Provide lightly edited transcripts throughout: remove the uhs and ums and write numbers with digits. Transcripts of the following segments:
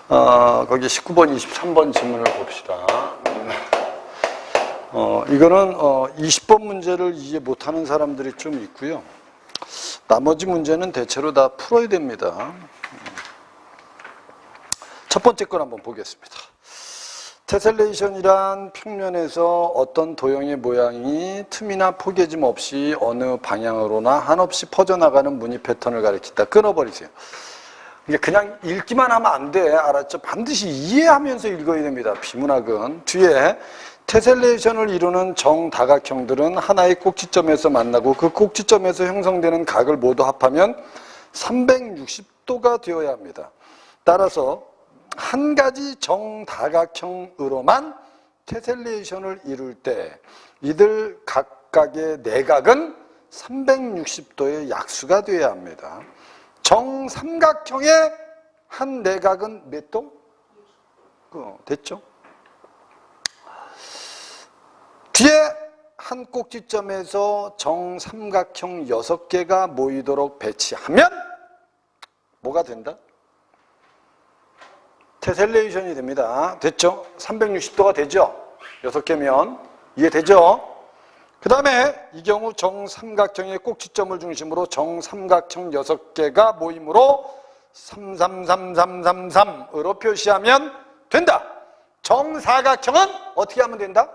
거기 19번, 23번 질문을 봅시다. 이거는 20번 문제를 이해 못하는 사람들이 좀 있고요. 나머지 문제는 대체로 다 풀어야 됩니다. 첫 번째 걸 한번 보겠습니다. 테셀레이션이란 평면에서 어떤 도형의 모양이 틈이나 포개짐 없이 어느 방향으로나 한없이 퍼져나가는 무늬 패턴을 가리킨다. 끊어버리세요. 그냥 읽기만 하면 안 돼. 알았죠? 반드시 이해하면서 읽어야 됩니다. 비문학은. 뒤에 테셀레이션을 이루는 정다각형들은 하나의 꼭지점에서 만나고 그 꼭지점에서 형성되는 각을 모두 합하면 360도가 되어야 합니다. 따라서 한 가지 정다각형으로만 테셀레이션을 이룰 때 이들 각각의 내각은 360도의 약수가 되어야 합니다. 정삼각형의 한 내각은 몇 도? 됐죠? 뒤에 한 꼭지점에서 정삼각형 6개가 모이도록 배치하면 뭐가 된다? 테셀레이션이 됩니다. 됐죠? 360도가 되죠? 6개면 이해되죠? 그 다음에 이 경우 정삼각형의 꼭지점을 중심으로 정삼각형 6개가 모임으로 33333으로 표시하면 된다. 정사각형은 어떻게 하면 된다?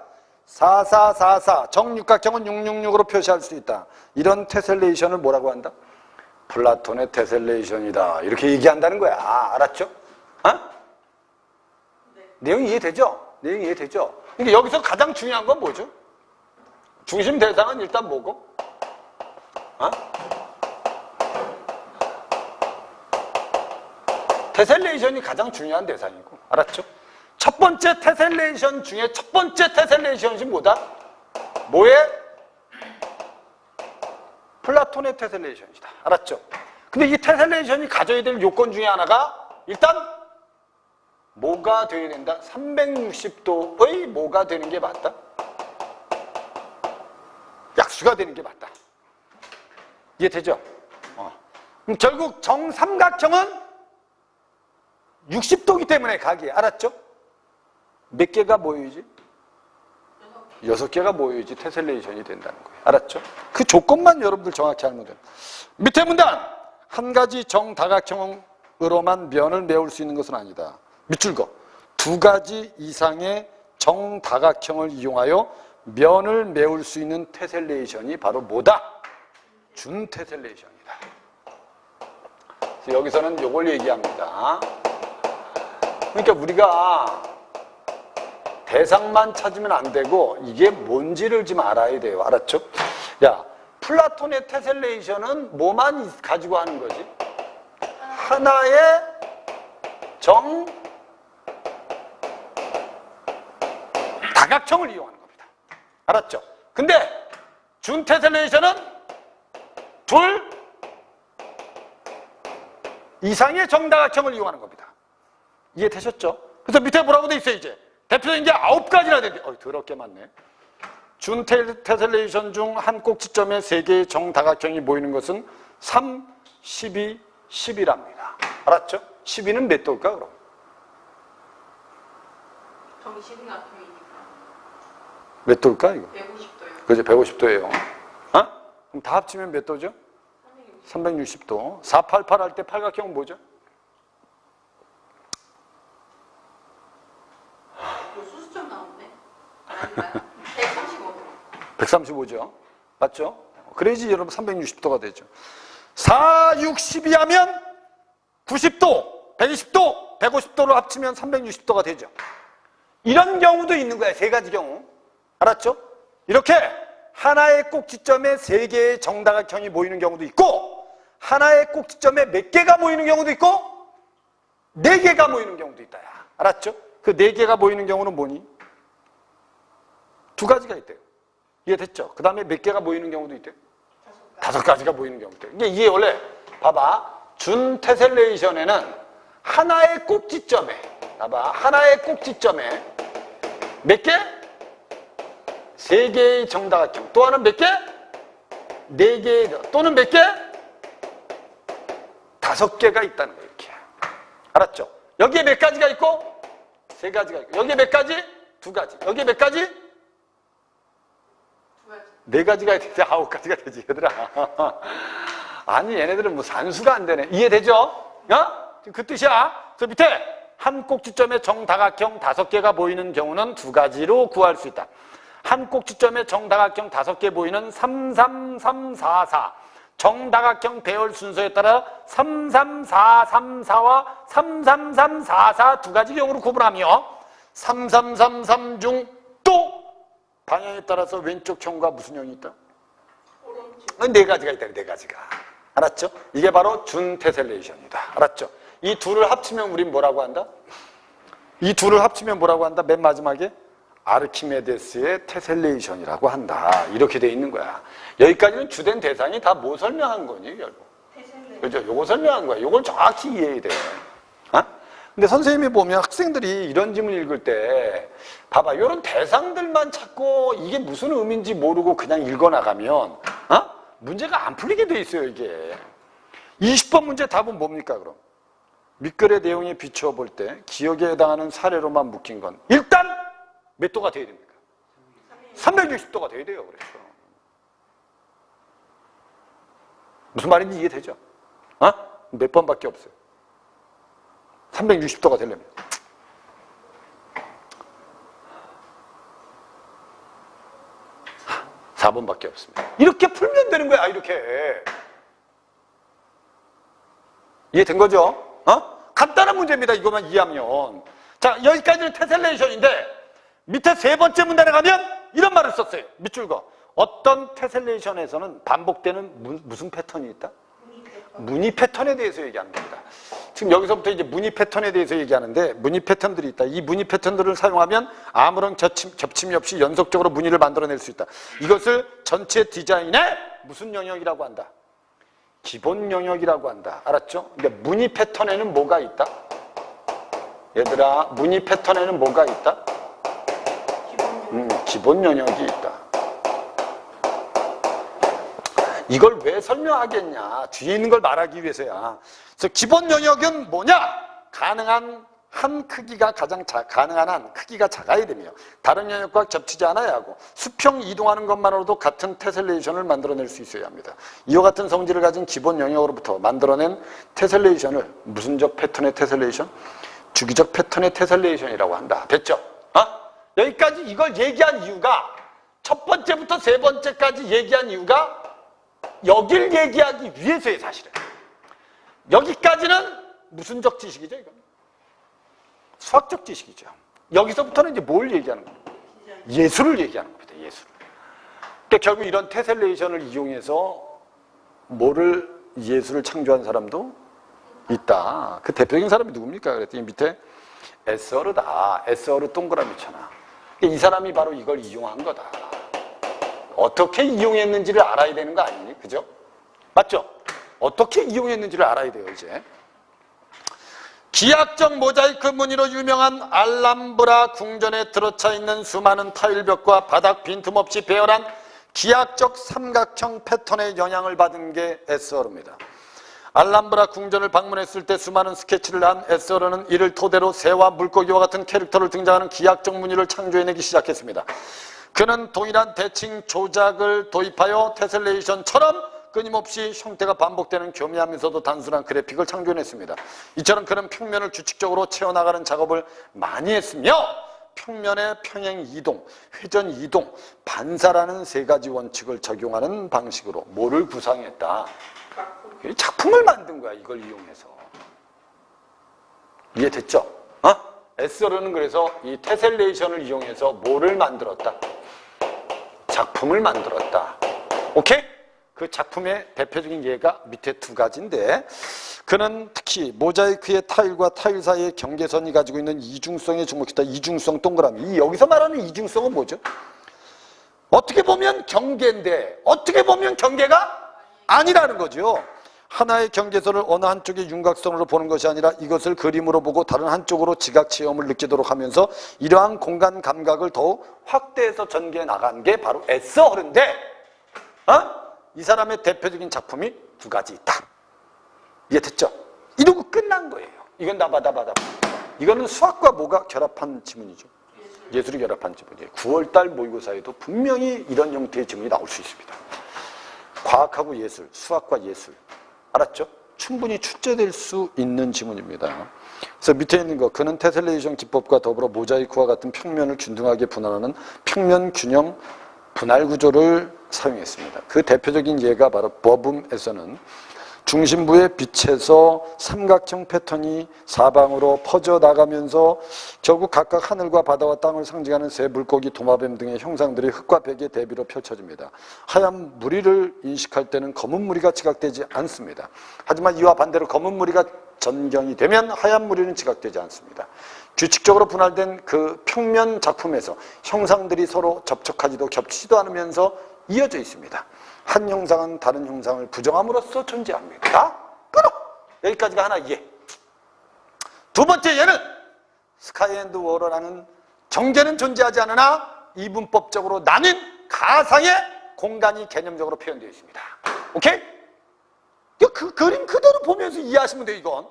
4444. 정육각형은 666으로 표시할 수 있다. 이런 테셀레이션을 뭐라고 한다? 플라톤의 테셀레이션이다. 이렇게 얘기한다는 거야. 알았죠? 내용 이해되죠? 내용 이해되죠? 그러니까 여기서 가장 중요한 건 뭐죠? 중심 대상은 일단 뭐고? 테셀레이션이 가장 중요한 대상이고. 알았죠? 첫 번째 테셀레이션 중에 첫 번째 테셀레이션이 뭐다? 뭐의? 플라톤의 테셀레이션이다. 알았죠? 근데 이 테셀레이션이 가져야 될 요건 중에 하나가 일단 뭐가 되어야 된다? 360도의 뭐가 되는 게 맞다? 약수가 되는 게 맞다. 이해되죠? 그럼 결국 정삼각형은 60도이기 때문에 각이. 알았죠? 몇 개가 모여야지? 6개가 모여야지 테셀레이션이 된다는 거예요. 알았죠? 그 조건만 여러분들 정확히 알면 돼요. 밑에 문단! 한 가지 정다각형으로만 면을 메울 수 있는 것은 아니다. 밑줄 거. 두 가지 이상의 정다각형을 이용하여 면을 메울 수 있는 테셀레이션이 바로 뭐다? 준테셀레이션이다. 그래서 여기서는 이걸 얘기합니다. 그러니까 우리가 대상만 찾으면 안 되고 이게 뭔지를 좀 알아야 돼요. 알았죠? 야, 플라톤의 테셀레이션은 뭐만 가지고 하는 거지? 하나의 다각형을 이용하는 겁니다. 알았죠? 근데 준테셀레이션은 둘 이상의 정다각형을 이용하는 겁니다. 이해되셨죠? 그래서 밑에 뭐라고 돼 있어요, 이제? 대표적인 게 9가지나 되는데, 더럽게 많네. 준테셀레이션 중 한 꼭지점에 3개의 정다각형이 모이는 것은 3, 12, 10이랍니다. 알았죠? 12는 몇 도일까, 그럼? 정신각형이니까. 몇 도일까, 이거? 150도요. 그죠, 150도예요. 그럼 다 합치면 몇 도죠? 360도. 488 할 때 팔각형은 뭐죠? 수수점 나오네. 아닌가요? 135도. 135죠. 맞죠? 그래야지 여러분 360도가 되죠. 4, 6, 12 하면 90도, 120도, 150도로 합치면 360도가 되죠. 이런 경우도 있는 거야. 3가지 경우. 알았죠? 이렇게 하나의 꼭지점에 3개의 정다각형이 모이는 경우도 있고 하나의 꼭지점에 몇 개가 모이는 경우도 있고 4개가 모이는 경우도 있다. 알았죠? 그 4개가 모이는 경우는 뭐니? 2가지가 있대요. 이해됐죠? 그 다음에 몇 개가 모이는 경우도 있대요? 5가지가 모이는 경우도 있대요. 이게 원래 봐봐. 준테셀레이션에는 하나의 꼭지점에 봐봐. 하나의 꼭지점에 몇 개? 3개의 정다각형. 또 하나는 몇 개? 4개 또는 몇 개? 5개가 있다는 거예요. 이렇게. 알았죠? 여기에 몇 가지가 있고? 세 가지가 있고. 여기에 몇 가지? 두 가지. 여기에 몇 가지? 두 가지. 네 가지가 되지 아홉 가지가 되지 얘들아. 아니 얘네들은 뭐 산수가 안 되네. 이해되죠? 어? 그 뜻이야. 저 밑에 한 꼭지점에 정다각형 5개가 보이는 경우는 두 가지로 구할 수 있다. 한 꼭지점에 정다각형 5개 보이는 33344 정다각형 배열 순서에 따라 33434와 33344 두 가지 경우로 구분하며 3333 중 또 방향에 따라서 왼쪽 형과 무슨 형이 있다? 오른쪽. 네 가지가 있다. 네 가지가. 알았죠? 이게 바로 준테셀레이션이다. 알았죠? 이 둘을 합치면 우린 뭐라고 한다? 이 둘을 합치면 뭐라고 한다? 맨 마지막에 아르키메데스의 테셀레이션이라고 한다. 이렇게 돼 있는 거야. 여기까지는 주된 대상이 다 뭐 설명한 거니 결국? 테슬레. 그죠? 요거 설명한 거야. 요걸 정확히 이해해야 돼. 어? 근데 선생님이 보면 학생들이 이런 지문 읽을 때 봐봐. 이런 대상들만 찾고 이게 무슨 의미인지 모르고 그냥 읽어나가면 어? 문제가 안 풀리게 돼 있어요. 이게 20번 문제 답은 뭡니까 그럼? 밑글의 내용에 비추어 볼 때 기억에 해당하는 사례로만 묶인 건 일단 몇 도가 돼야 됩니까? 360도가 돼야 돼요. 그래서 무슨 말인지 이해되죠? 어? 몇 번밖에 없어요. 360도가 되려면 4번밖에 없습니다. 이렇게 풀면 되는 거야. 이렇게 이해된 거죠? 간단한 문제입니다. 이것만 이해하면. 자, 여기까지는 테셀레이션인데 밑에 세 번째 문단에 가면 이런 말을 썼어요. 밑줄 거. 어떤 테셀레이션에서는 반복되는 무슨 패턴이 있다? 무늬 패턴에 대해서 얘기하는 겁니다. 지금 여기서부터 이제 무늬 패턴에 대해서 얘기하는데 무늬 패턴들이 있다. 이 무늬 패턴들을 사용하면 아무런 겹침이 없이 연속적으로 무늬를 만들어낼 수 있다. 이것을 전체 디자인의 무슨 영역이라고 한다? 기본 영역이라고 한다. 알았죠? 근데 무늬 패턴에는 뭐가 있다? 얘들아, 무늬 패턴에는 뭐가 있다? 기본 영역이 있다. 이걸 왜 설명하겠냐? 뒤에 있는 걸 말하기 위해서야. 그래서 기본 영역은 뭐냐? 가능한 한 크기가 가능한 한 크기가 작아야 되며 다른 영역과 겹치지 않아야 하고 수평 이동하는 것만으로도 같은 테셀레이션을 만들어낼 수 있어야 합니다. 이와 같은 성질을 가진 기본 영역으로부터 만들어낸 테셀레이션을 무슨적 패턴의 테셀레이션? 주기적 패턴의 테셀레이션이라고 한다. 됐죠? 여기까지 이걸 얘기한 이유가 첫 번째부터 세 번째까지 얘기한 이유가 여길 얘기하기 위해서의 사실은. 여기까지는 무슨적 지식이죠, 이건? 수학적 지식이죠. 여기서부터는 이제 뭘 얘기하는 겁니까? 예술을 얘기하는 겁니다. 예술을. 그러니까 결국 이런 테셀레이션을 이용해서 예술을 창조한 사람도 있다. 그 대표적인 사람이 누굽니까? 그랬더니 밑에 에스어르다. 에스어르 동그라미 쳐놔. 이 사람이 바로 이걸 이용한 거다. 어떻게 이용했는지를 알아야 되는 거 아니니? 그죠? 맞죠? 어떻게 이용했는지를 알아야 돼요, 이제. 기하적 모자이크 무늬로 유명한 알람브라 궁전에 들어차 있는 수많은 타일벽과 바닥 빈틈없이 배열한 기하적 삼각형 패턴의 영향을 받은 게 에스어르입니다. 알람브라 궁전을 방문했을 때 수많은 스케치를 한 에스어르는 이를 토대로 새와 물고기와 같은 캐릭터를 등장하는 기하적 무늬를 창조해내기 시작했습니다. 그는 동일한 대칭 조작을 도입하여 테셀레이션처럼 끊임없이 형태가 반복되는 교묘하면서도 단순한 그래픽을 창조해냈습니다. 이처럼 그는 평면을 규칙적으로 채워나가는 작업을 많이 했으며 평면의 평행 이동, 회전 이동, 반사라는 세 가지 원칙을 적용하는 방식으로 뭐를 구상했다? 작품을 만든 거야, 이걸 이용해서. 이해됐죠? 에스어르는 그래서 이 테셀레이션을 이용해서 뭐를 만들었다? 작품을 만들었다. 오케이? 그 작품의 대표적인 예가 밑에 두 가지인데 그는 특히 모자이크의 타일과 타일 사이의 경계선이 가지고 있는 이중성에 주목했다. 이중성 동그라미. 이 여기서 말하는 이중성은 뭐죠? 어떻게 보면 경계인데 어떻게 보면 경계가 아니라는 거죠. 하나의 경계선을 어느 한쪽의 윤곽선으로 보는 것이 아니라 이것을 그림으로 보고 다른 한쪽으로 지각 체험을 느끼도록 하면서 이러한 공간 감각을 더욱 확대해서 전개해 나간 게 바로 에스어르인데 이 사람의 대표적인 작품이 두 가지 있다. 이해됐죠? 이러고 끝난 거예요. 이건 나봐. 이거는 수학과 뭐가 결합한 지문이죠? 예술이 결합한 지문이에요. 9월달 모의고사에도 분명히 이런 형태의 지문이 나올 수 있습니다. 과학하고 예술, 수학과 예술. 알았죠? 충분히 출제될 수 있는 지문입니다. 그래서 밑에 있는 거, 그는 테셀레이션 기법과 더불어 모자이크와 같은 평면을 균등하게 분할하는 평면 균형 분할 구조를 사용했습니다. 그 대표적인 예가 바로 버붐에서는 중심부의 빛에서 삼각형 패턴이 사방으로 퍼져나가면서 결국 각각 하늘과 바다와 땅을 상징하는 새, 물고기, 도마뱀 등의 형상들이 흙과 벽의 대비로 펼쳐집니다. 하얀 무리를 인식할 때는 검은 무리가 지각되지 않습니다. 하지만 이와 반대로 검은 무리가 전경이 되면 하얀 무리는 지각되지 않습니다. 규칙적으로 분할된 그 평면 작품에서 형상들이 서로 접촉하지도 겹치지도 않으면서 이어져 있습니다. 한 형상은 다른 형상을 부정함으로써 존재합니다. 끊어! 여기까지가 하나 이해. 두 번째 예는 스카이 앤드 워러라는 정제는 존재하지 않으나 이분법적으로 나뉜 가상의 공간이 개념적으로 표현되어 있습니다. 오케이? 그 그림 그대로 보면서 이해하시면 돼요. 이건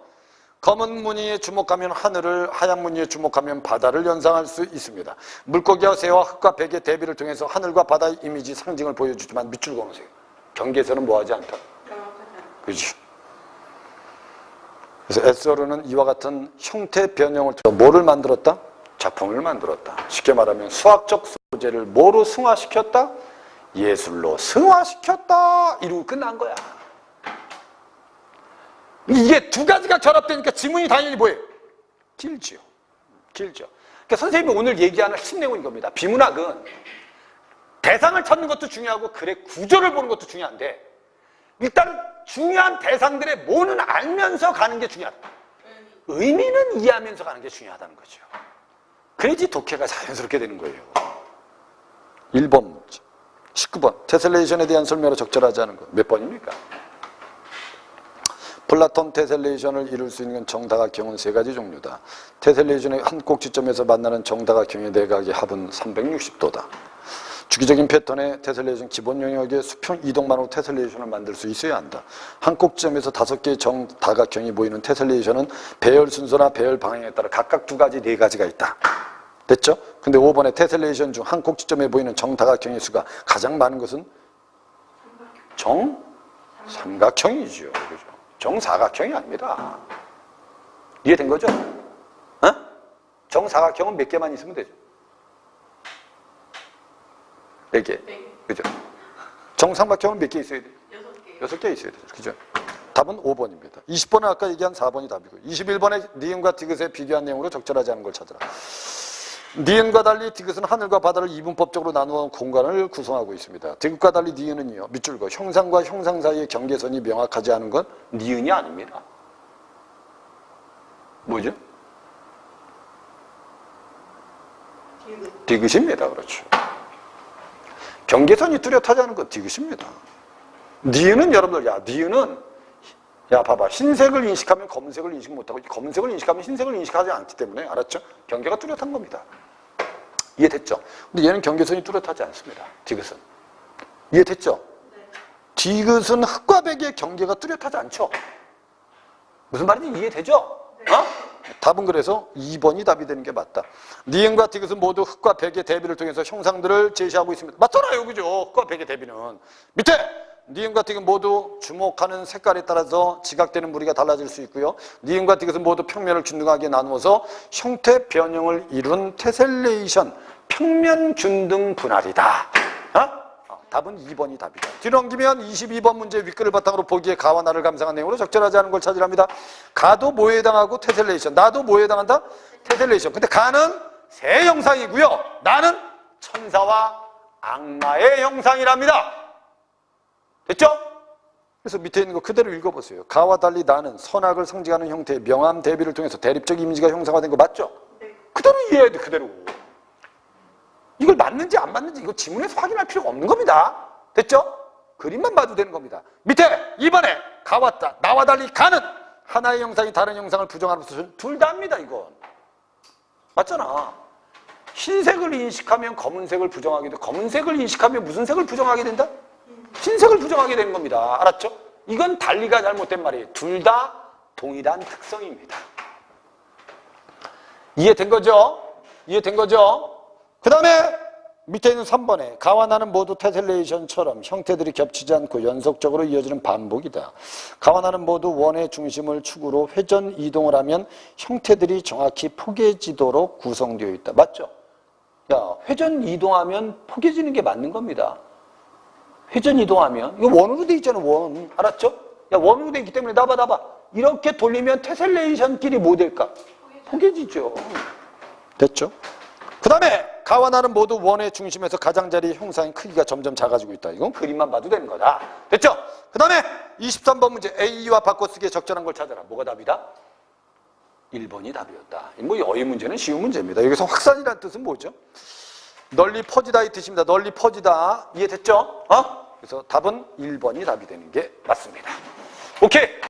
검은 무늬에 주목하면 하늘을, 하얀 무늬에 주목하면 바다를 연상할 수 있습니다. 물고기와 새와 흙과 벽의 대비를 통해서 하늘과 바다의 이미지 상징을 보여주지만 밑줄 그어놓으세요. 경계에서는 뭐하지 않다. 그렇지. 그래서 에스어르는 이와 같은 형태 변형을 통해 뭐를 만들었다? 작품을 만들었다. 쉽게 말하면 수학적 소재를 뭐로 승화시켰다? 예술로 승화시켰다. 이러고 끝난 거야. 이게 두 가지가 결합되니까 지문이 당연히 뭐예요? 길지요. 길죠. 그러니까 선생님이 오늘 얘기하는 핵심 내용은 이겁니다. 비문학은 대상을 찾는 것도 중요하고 글의 구조를 보는 것도 중요한데 일단 중요한 대상들의 뭐는 알면서 가는 게 중요하다. 의미는 이해하면서 가는 게 중요하다는 거죠. 그래야지 독해가 자연스럽게 되는 거예요. 1번 문제. 19번. 테셀레이션에 대한 설명으로 적절하지 않은 것. 몇 번입니까? 플라톤 테셀레이션을 이룰 수 있는 정다각형은 세 가지 종류다. 테셀레이션의 한 꼭지점에서 만나는 정다각형의 내각의 합은 360도다. 주기적인 패턴의 테셀레이션 기본 영역의 수평 이동만으로 테셀레이션을 만들 수 있어야 한다. 한 꼭지점에서 5개의 정다각형이 모이는 테셀레이션은 배열 순서나 배열 방향에 따라 각각 2가지, 4가지가 있다. 됐죠? 근데 5번에 테셀레이션 중 한 꼭지점에 보이는 정다각형의 수가 가장 많은 것은 정삼각형이죠. 그죠? 정사각형이 아닙니다. 이해된 거죠? 어? 정사각형은 몇 개만 있으면 되죠. 4개. 그죠? 정삼각형은 몇 개 있어야 돼요? 6개 있어야 되죠. 그죠? 답은 5번입니다. 20번은 아까 얘기한 4번이 답이고 21번에 니은과 디귿에 비교한 내용으로 적절하지 않은 걸 찾으라. 니은과 달리 디귿은 하늘과 바다를 이분법적으로 나누어 공간을 구성하고 있습니다. 디귿과 달리 니은은요, 밑줄 그어 형상과 형상 사이의 경계선이 명확하지 않은 건 니은이 아닙니다. 뭐죠? 디귿입니다. 그렇죠. 경계선이 뚜렷하지 않은 건 디귿입니다. 니은은 여러분들, 니은은 봐봐. 흰색을 인식하면 검은색을 인식 못하고 검은색을 인식하면 흰색을 인식하지 않기 때문에 알았죠? 경계가 뚜렷한 겁니다. 이해됐죠? 근데 얘는 경계선이 뚜렷하지 않습니다. 디귿은. 이해됐죠? 네. 디귿은 흙과 벽의 경계가 뚜렷하지 않죠? 무슨 말인지 이해되죠? 네. 답은 그래서 2번이 답이 되는 게 맞다. 니은과 디귿은 모두 흙과 벽의 대비를 통해서 형상들을 제시하고 있습니다. 맞잖아요. 그죠? 흙과 벽의 대비는. 밑에! 니은과 디귿 모두 주목하는 색깔에 따라서 지각되는 무리가 달라질 수 있고요. 니은과 디귿은 모두 평면을 균등하게 나누어서 형태 변형을 이룬 테셀레이션, 평면 균등 분할이다. 답은 2번이 답이다. 뒤로 넘기면 22번 문제 윗글을 바탕으로 보기에 가와 나를 감상한 내용으로 적절하지 않은 걸 찾으랍니다. 가도 뭐에 해당하고 테셀레이션, 나도 뭐에 해당한다? 테셀레이션. 근데 가는 새 형상이고요. 나는 천사와 악마의 형상이랍니다. 됐죠? 그래서 밑에 있는 거 그대로 읽어보세요. 가와 달리 나는 선악을 상징하는 형태의 명암 대비를 통해서 대립적 이미지가 형상화된 거 맞죠? 네. 그대로 이해해야 돼, 그대로. 이걸 맞는지 안 맞는지 이거 지문에서 확인할 필요가 없는 겁니다. 됐죠? 그림만 봐도 되는 겁니다. 밑에 2번에 가와 나와 달리 가는 하나의 형상이 다른 형상을 부정하는 것은 둘 다입니다, 이건. 맞잖아. 흰색을 인식하면 검은색을 부정하게 돼. 검은색을 인식하면 무슨 색을 부정하게 된다? 흰색을 부정하게 되는 겁니다. 알았죠? 이건 달리가 잘못된 말이에요. 둘 다 동일한 특성입니다. 이해된 거죠? 이해된 거죠? 그 다음에 밑에 있는 3번에 가와 나는 모두 테셀레이션처럼 형태들이 겹치지 않고 연속적으로 이어지는 반복이다. 가와 나는 모두 원의 중심을 축으로 회전 이동을 하면 형태들이 정확히 포개지도록 구성되어 있다. 맞죠? 야, 회전 이동하면 포개지는 게 맞는 겁니다. 회전 이동하면 이거 원으로 돼 있잖아. 원. 알았죠? 야, 원으로 돼 있기 때문에 나봐. 이렇게 돌리면 테셀레이션끼리 뭐 될까? 포개지죠. 됐죠? 그 다음에 가와 나는 모두 원의 중심에서 가장자리 형상의 크기가 점점 작아지고 있다. 이건 그림만 봐도 되는 거다. 됐죠? 그 다음에 23번 문제 A와 바꿔쓰기에 적절한 걸 찾아라. 뭐가 답이다? 1번이 답이었다. 뭐 어휘 문제는 쉬운 문제입니다. 여기서 확산이라는 뜻은 뭐죠? 널리 퍼지다 이 뜻입니다. 널리 퍼지다. 이해됐죠? 그래서 답은 1번이 답이 되는 게 맞습니다. 오케이.